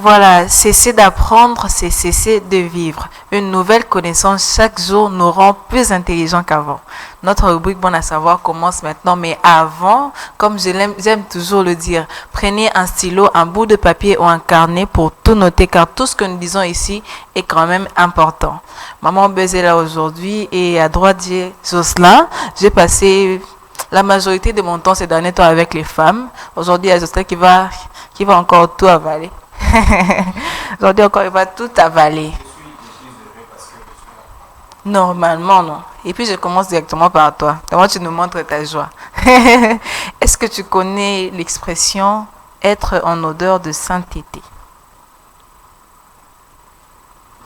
voilà, cesser d'apprendre, c'est cesser de vivre. Une nouvelle connaissance chaque jour nous rend plus intelligents qu'avant. Notre rubrique Bon à savoir commence maintenant, mais avant, comme j'aime toujours le dire, prenez un stylo, un bout de papier ou un carnet pour tout noter, car tout ce que nous disons ici est quand même important. Maman Buzz est là aujourd'hui et à droite j'ai Jocelyn. J'ai passé la majorité de mon temps ces derniers temps avec les femmes. Aujourd'hui, il y a Jocelyn qui va encore tout avaler. Aujourd'hui encore, il va tout avaler. Normalement, non. Et puis, je commence directement par toi. D'abord, tu nous montres ta joie. Est-ce que tu connais l'expression « être en odeur de sainteté » ?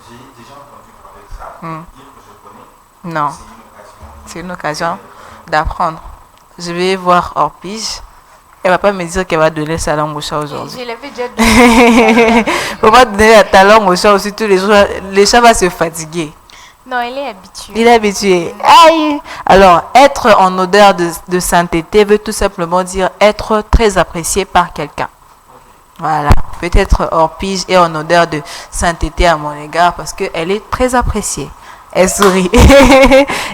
J'ai déjà entendu parler de ça. Dire que je connais, Non. C'est une occasion d'apprendre. Je vais voir Orpige. Elle va pas me dire qu'elle va donner sa langue au chat aujourd'hui. Je l'avais déjà donné. On va donner ta langue au chat aussi tous les jours. Le chat va se fatiguer. Non, il est habitué. Il est habitué. Aïe. Alors, être en odeur de sainteté veut tout simplement dire être très apprécié par quelqu'un. Voilà. Peut-être Orpige est en odeur de sainteté à mon égard parce qu'elle est très appréciée. Elle sourit.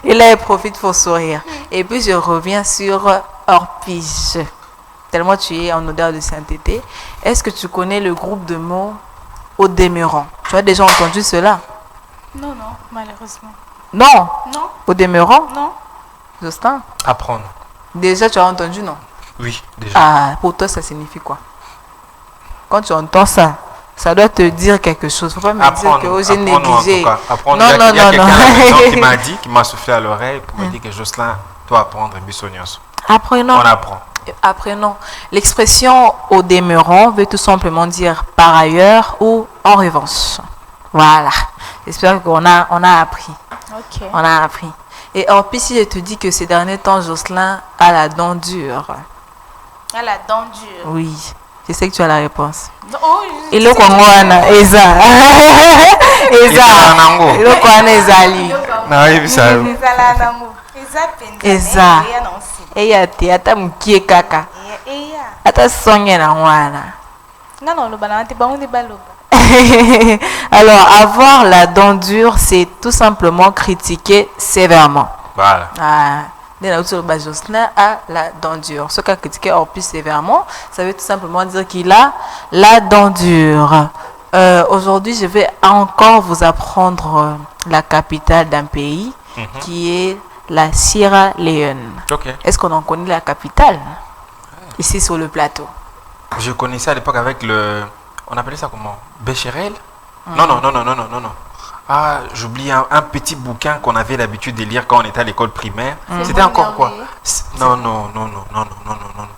Et là, elle profite pour sourire. Et puis, je reviens sur Orpige. Tellement tu es en odeur de sainteté. Est-ce que tu connais le groupe de mots au demeurant? Tu as déjà entendu cela? Non, malheureusement. Non. Non. Au demeurant? Non. Justin? Apprendre. Déjà, tu as entendu, non? Oui, déjà. Ah, pour toi, ça signifie quoi? Quand tu entends ça, ça doit te dire quelque chose. Faut pas me dire que j'ai négligé. Apprendre. Non, Il y a quelqu'un à la maison qui m'a dit, qui m'a soufflé à l'oreille pour me dire que Jocelyn doit apprendre Bissonios. Apprenons. On apprend. Apprenons. L'expression au demeurant veut tout simplement dire par ailleurs ou en revanche. Voilà. J'espère qu'on a appris. Ok. On a appris. Et puis si je te dis que ces derniers temps, Jocelyn a la dent dure. À la dent dure. Oui. Je sais que tu as la réponse. Oh, Il est comme moi, Eza. Eza. Il est comme Ezali. Eza. Et ya te ata mukie kaka. Ata sonye na wana. Non, le ballon, t'es bon, on est ballon. Alors, avoir la dent dure, c'est tout simplement critiquer sévèrement. Voilà. Jocelyn a la dent dure. Ce qu'a critiqué Orpige sévèrement, ça veut tout simplement dire qu'il a la dent dure. Aujourd'hui, je vais encore vous apprendre la capitale d'un pays qui est la Sierra Leone. Okay. Est-ce qu'on en connaît la capitale ici sur le plateau? Je connaissais à l'époque avec le... On appelait ça comment? Becherel? Non. Ah, j'oublie un petit bouquin qu'on avait l'habitude de lire quand on était à l'école primaire. C'était encore quoi? Non.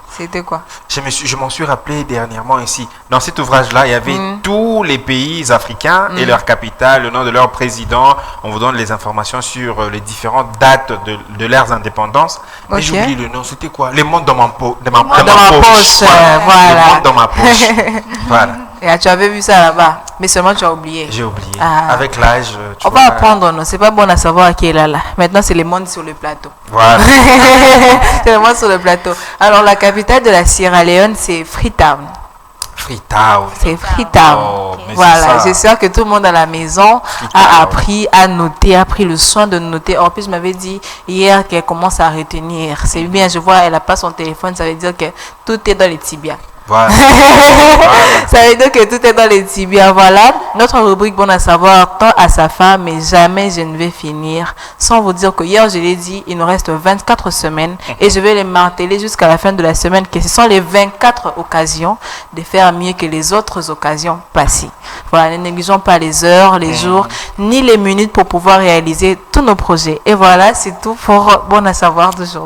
C'était quoi? Je m'en suis rappelé dernièrement ici. Dans cet ouvrage-là, il y avait tous les pays africains et leur capitale, le nom de leur président. On vous donne les informations sur les différentes dates de leurs indépendances. Mais j'oublie le nom. C'était quoi? Les mondes dans ma poche. Voilà. Les mondes dans ma poche. Voilà. Et tu avais vu ça là-bas, mais seulement tu as oublié. J'ai oublié. Avec l'âge, on va apprendre, non? C'est pas bon à savoir qui est là. Maintenant, c'est les mondes sur le plateau. Voilà. C'est les mondes sur le plateau. Alors, la capitale de la Sierra Leone, c'est Freetown. Freetown. C'est Freetown. Oh, voilà. J'espère que tout le monde à la maison a appris à noter, a pris le soin de noter. En plus, je m'avais dit hier qu'elle commence à retenir. C'est bien, je vois, elle n'a pas son téléphone. Ça veut dire que tout est dans les tibias. Voilà. Ça veut dire que tout est dans les tibias. Voilà. Notre rubrique Bon à savoir tend à sa fin, mais jamais je ne vais finir sans vous dire que hier, je l'ai dit, il nous reste 24 semaines et je vais les marteler jusqu'à la fin de la semaine, que ce sont les 24 occasions de faire mieux que les autres occasions passées. Voilà, ne négligeons pas les heures, les jours, ni les minutes pour pouvoir réaliser tous nos projets. Et voilà, c'est tout pour Bon à savoir d'aujourd'hui.